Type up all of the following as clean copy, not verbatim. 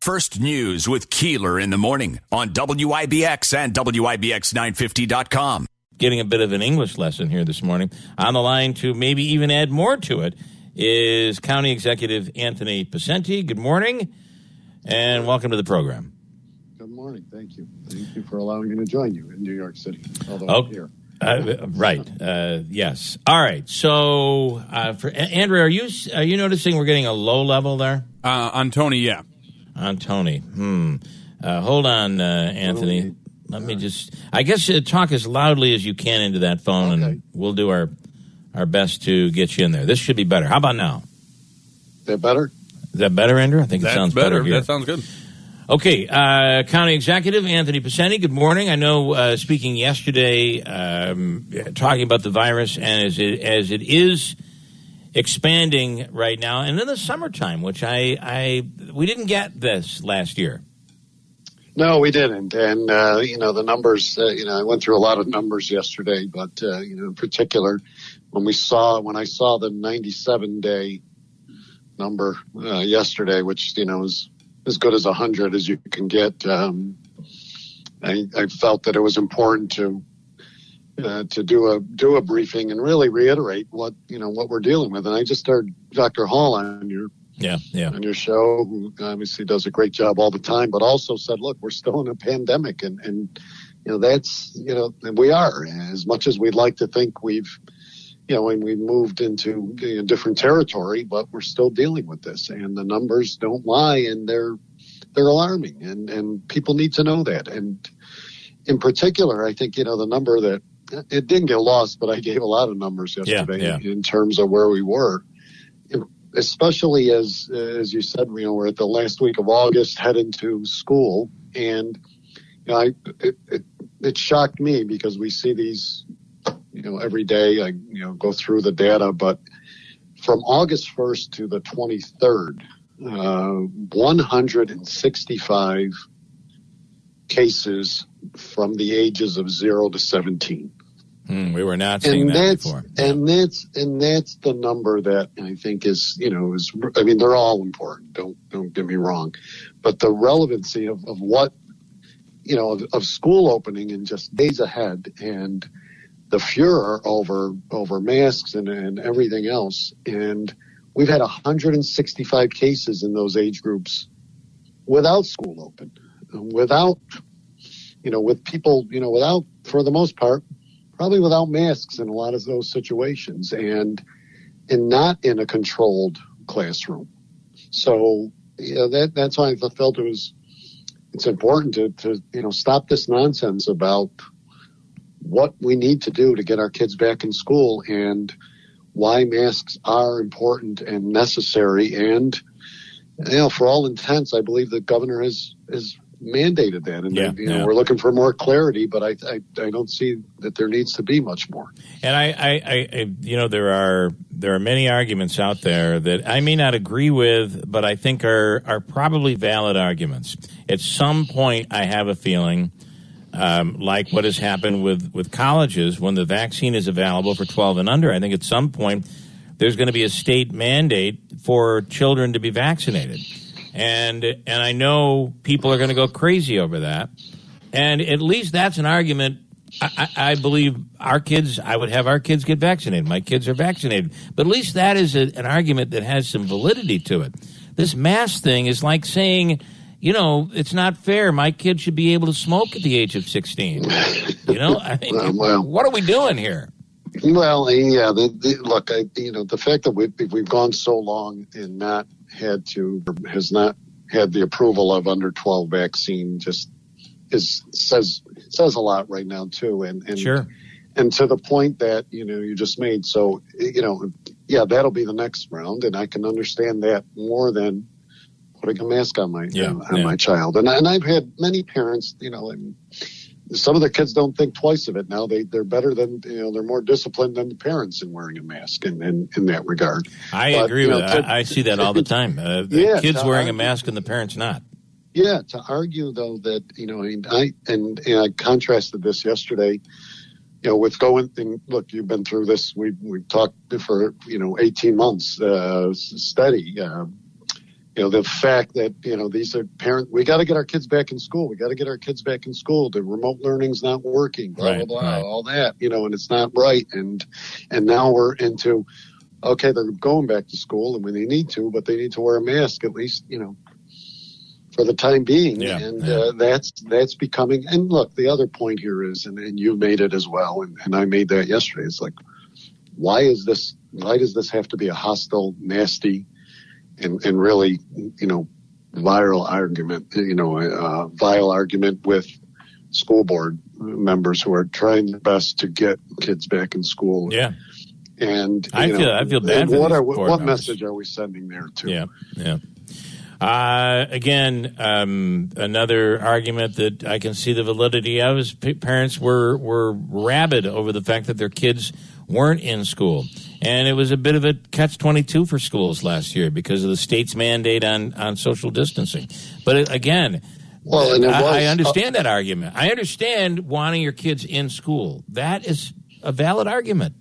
First News with Keeler in the morning on WIBX and WIBX950.com. Getting a bit of an English lesson here this morning. On the line to maybe even add more to it is County Executive Anthony Picente. Good morning and welcome to the program. Good morning. Thank you. Thank you for allowing me to join you in New York City, although I'm here. Right. Yes. All right. So, for Andrea, are you noticing we're getting a low level there? On Tony, yeah. On Tony. Hold on, Anthony. Let me just, I guess talk as loudly as you can into that phone, and we'll do our best to get you in there. This should be better. How about now? Is that better? Is that better, Andrew? I think it sounds better here. That sounds good. Okay, County Executive Anthony Picente, good morning. I know speaking yesterday, talking about the virus and as it is expanding right now, and in the summertime, which we didn't get this last year. No, we didn't. And, the numbers, I went through a lot of numbers yesterday, but, in particular, when I saw the 97-day number yesterday, which, is as good as 100 as you can get, I felt that it was important to do a briefing and really reiterate what we're dealing with. And I just heard Dr. Hall on your show, who obviously does a great job all the time, but also said, look, we're still in a pandemic, and that's we are, as much as we'd like to think we've moved into different territory, but we're still dealing with this, and the numbers don't lie, and they're alarming, and people need to know that. And in particular, I think the number that it didn't get lost, but I gave a lot of numbers yesterday in terms of where we were, especially as you said, we're at the last week of August, heading to school, and it shocked me because we see these every day. I go through the data, but from August 1st to the 23rd, 165 cases from the ages of 0 to 17. We were not seeing that before. And that's the number that I think is they're all important. Don't get me wrong, but the relevancy of what of school opening in just days ahead, and the furor over masks and everything else. And we've had 165 cases in those age groups without school open, without with people without, for the most part, probably without masks in a lot of those situations, and not in a controlled classroom. So that's why I felt it's important to stop this nonsense about what we need to do to get our kids back in school, and why masks are important and necessary. And for all intents, I believe the governor has mandated that, and we're looking for more clarity, but I don't see that there needs to be much more. And I there are many arguments out there that I may not agree with, but I think are probably valid arguments. At some point, I have a feeling, like what has happened with colleges, when the vaccine is available for 12 and under, I think at some point there's going to be a state mandate for children to be vaccinated. And I know people are going to go crazy over that. And at least that's an argument. I believe I would have our kids get vaccinated. My kids are vaccinated. But at least that is an argument that has some validity to it. This mask thing is like saying, it's not fair. My kid should be able to smoke at the age of 16. What are we doing here? Well, look, the fact that we've gone so long and has not had the approval of under 12 vaccine just says a lot right now too. And sure. And to the point that, you just made. So, that'll be the next round. And I can understand that more than putting a mask on my child. And I've had many parents, some of the kids don't think twice of it now. They're better than, they're more disciplined than the parents in wearing a mask in that regard. I agree with that. I see that all the time. The kids wearing a mask and the parents not. Yeah, to argue though that, I contrasted this yesterday, with look, you've been through this. We've talked for, 18 months, steady. the fact that, these are we got to get our kids back in school. We got to get our kids back in school. The remote learning's not working, blah, right, blah, blah, right. all that, and it's not right. And now we're into, okay, they're going back to school and when they need to, but they need to wear a mask at least, for the time being. Yeah, that's becoming, and look, the other point here is, and you made it as well, and I made that yesterday. It's like, why does this have to be a hostile, nasty, and really, vile argument with school board members who are trying their best to get kids back in school. Yeah. And I feel bad for what message are we sending there too? Yeah. Again, another argument that I can see the validity of is parents were rabid over the fact that their kids weren't in school. And it was a bit of a catch-22 for schools last year because of the state's mandate on social distancing. But again, I understand that argument. I understand wanting your kids in school. That is a valid argument.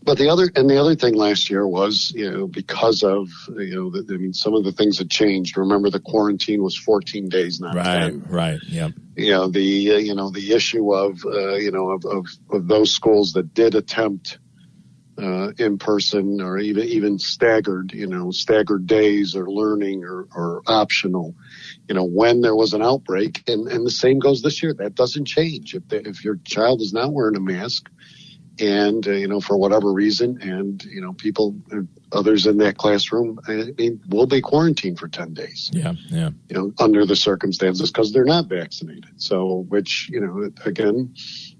But the other thing last year was, because of, some of the things had changed. Remember, the quarantine was 14 days, not 10. Right. Yep. The issue of those schools that did attempt in person or even staggered days or learning or optional, when there was an outbreak, and the same goes this year. That doesn't change. If your child is not wearing a mask, and, for whatever reason, and, others in that classroom, will be quarantined for 10 days. Yeah. Under the circumstances, because they're not vaccinated. So, which, again,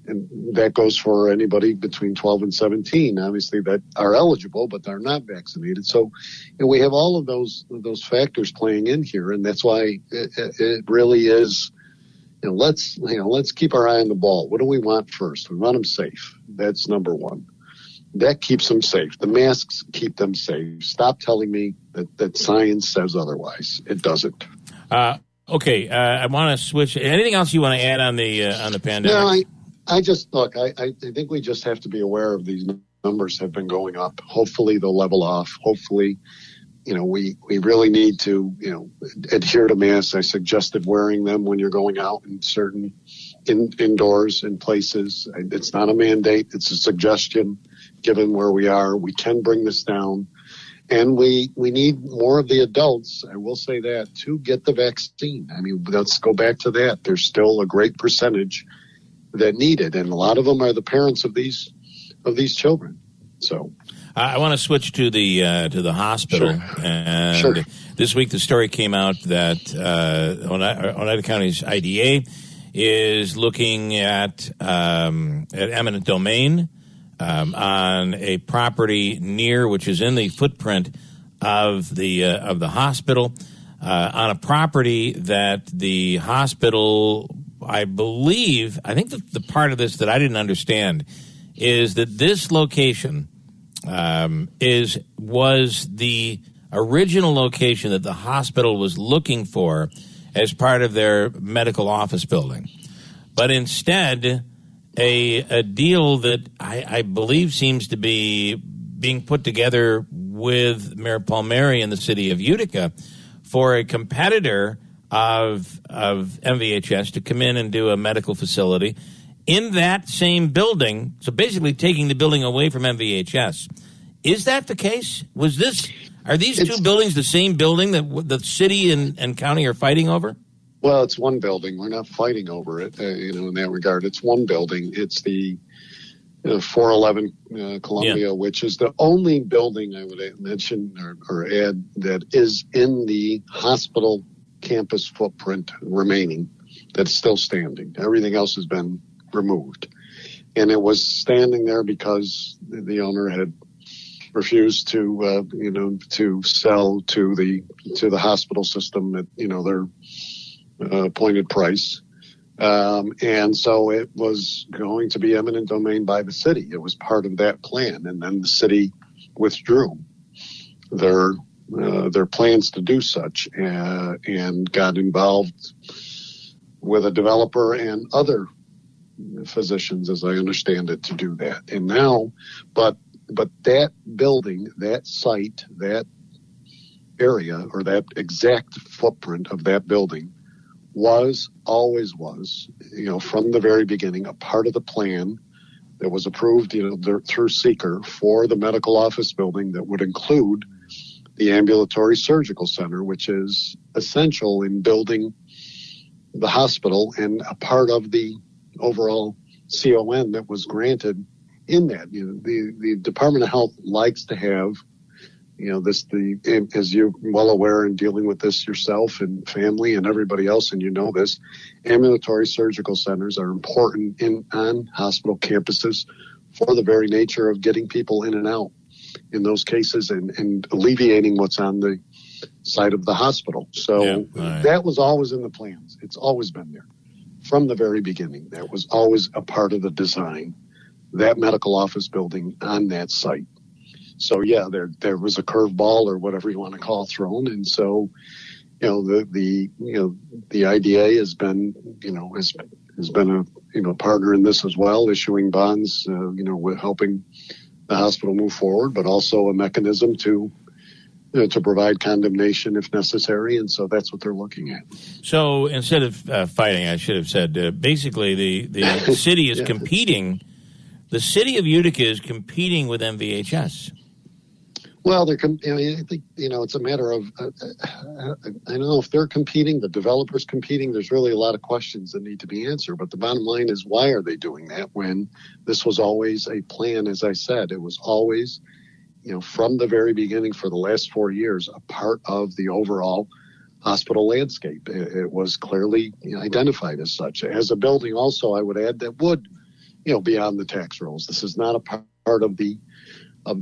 and that goes for anybody between 12 and 17, obviously, that are eligible, but they're not vaccinated. So, we have all of those factors playing in here, and that's why it really is. Let's keep our eye on the ball. What do we want first? We want them safe. That's number one. That keeps them safe. The masks keep them safe. Stop telling me that science says otherwise. It doesn't. Okay. I want to switch. Anything else you want to add on the pandemic? No, I think we just have to be aware of these numbers have been going up. Hopefully they'll level off. Hopefully, we really need to, adhere to masks. I suggested wearing them when you're going out in certain indoors in places. It's not a mandate. It's a suggestion. Given where we are, we can bring this down. And we need more of the adults, I will say that, to get the vaccine. Let's go back to that. There's still a great percentage that need it. And a lot of them are the parents of these children. So I want to switch to the hospital. Sure. And Sure. This week the story came out that Oneida County's IDA is looking at eminent domain on a property which is in the footprint of the hospital, on a property that the hospital, I think the part of this that I didn't understand is that this location was the original location that the hospital was looking for as part of their medical office building. But instead, a deal that I believe seems to be being put together with Mayor Palmieri in the city of Utica for a competitor of MVHS to come in and do a medical facility in that same building. So basically taking the building away from MVHS. Is that the case? Are these two buildings the same building that the city and county are fighting over? Well, it's one building. We're not fighting over it, in that regard. It's one building. It's the 411 Columbia, which is the only building I would mention or add that is in the hospital campus footprint remaining that's still standing. Everything else has been removed. And it was standing there because the owner had refused to sell to the hospital system at, their appointed price. And so it was going to be eminent domain by the city. It was part of that plan. And then the city withdrew their plans to do such and got involved with a developer and other physicians, as I understand it, to do that. And now, but that building, that site, that area or that exact footprint of that building always was, from the very beginning, a part of the plan that was approved, through seeker for the medical office building that would include the ambulatory surgical center, which is essential in building the hospital and a part of the overall CON that was granted in that. The Department of Health likes to have, as you're well aware in dealing with this yourself and family and everybody else, and this, ambulatory surgical centers are important on hospital campuses for the very nature of getting people in and out in those cases and alleviating what's on the side of the hospital. So that was always in the plans. It's always been there from the very beginning. That was always a part of the design, that medical office building on that site. So there was a curveball or whatever you want to call thrown, and so the IDA has been a partner in this as well, issuing bonds, with helping the hospital move forward, but also a mechanism to provide condemnation if necessary, and so that's what they're looking at. So instead of fighting, I should have said basically the city is competing. The city of Utica is competing with MVHS. Well, I think, it's a matter of, I don't know if they're competing, the developer's competing. There's really a lot of questions that need to be answered. But the bottom line is, why are they doing that when this was always a plan? As I said, it was always, from the very beginning for the last 4 years, a part of the overall hospital landscape. It was clearly identified as such. As a building also, I would add, that would, be on the tax rolls. This is not a part of the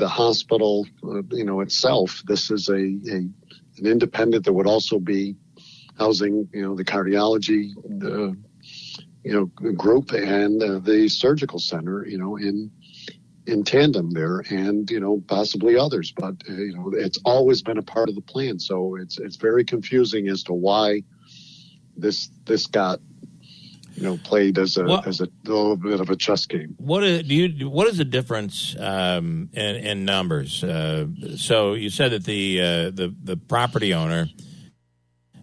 hospital, itself. This is an independent that would also be housing, the cardiology, group and the surgical center, in tandem there, and possibly others. But it's always been a part of the plan. So it's very confusing as to why this got played as a little bit of a chess game. What is the difference in numbers? So you said that the property owner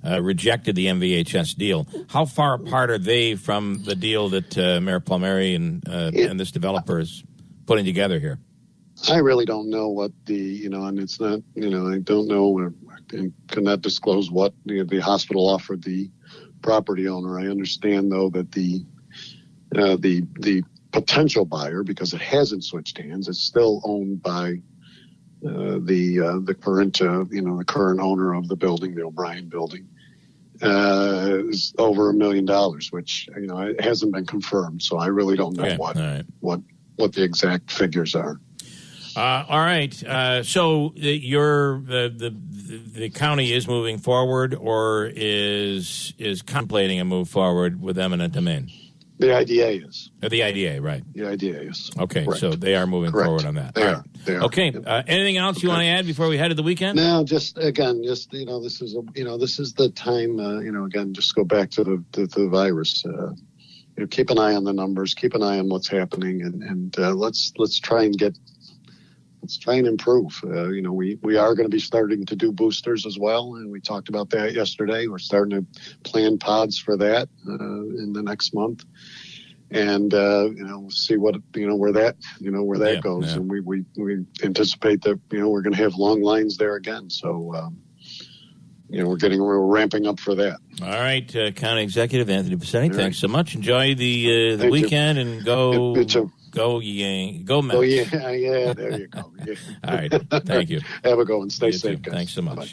rejected the MVHS deal. How far apart are they from the deal that Mayor Palmieri and this developer is putting together here? I really don't know what and it's not, I don't know, I cannot disclose what the hospital offered the property owner. I understand, though, that the potential buyer, because it hasn't switched hands, it's still owned by the current owner of the building, the O'Brien building, is over $1 million, which it hasn't been confirmed. So I really don't know what the exact figures are. All right. So the county is moving forward, or is contemplating a move forward with eminent domain? The IDA is. The IDA, right? The IDA is. Okay, correct. So they are moving forward on that. They are. Okay. Anything else you want to add before we head to the weekend? No, this is this is the time. Again, just go back to the virus. Keep an eye on the numbers. Keep an eye on what's happening, and let's try and improve. We are going to be starting to do boosters as well, and we talked about that yesterday. We're starting to plan pods for that in the next month, and see what where that goes. And we anticipate that we're going to have long lines there again. So we're ramping up for that. All right, County Executive Anthony Picente, thanks so much. Enjoy the weekend and go. Go Mets. Oh, yeah, there you go. Yeah. All right, thank you. Have a go and stay safe, guys. Thanks so much. Bye.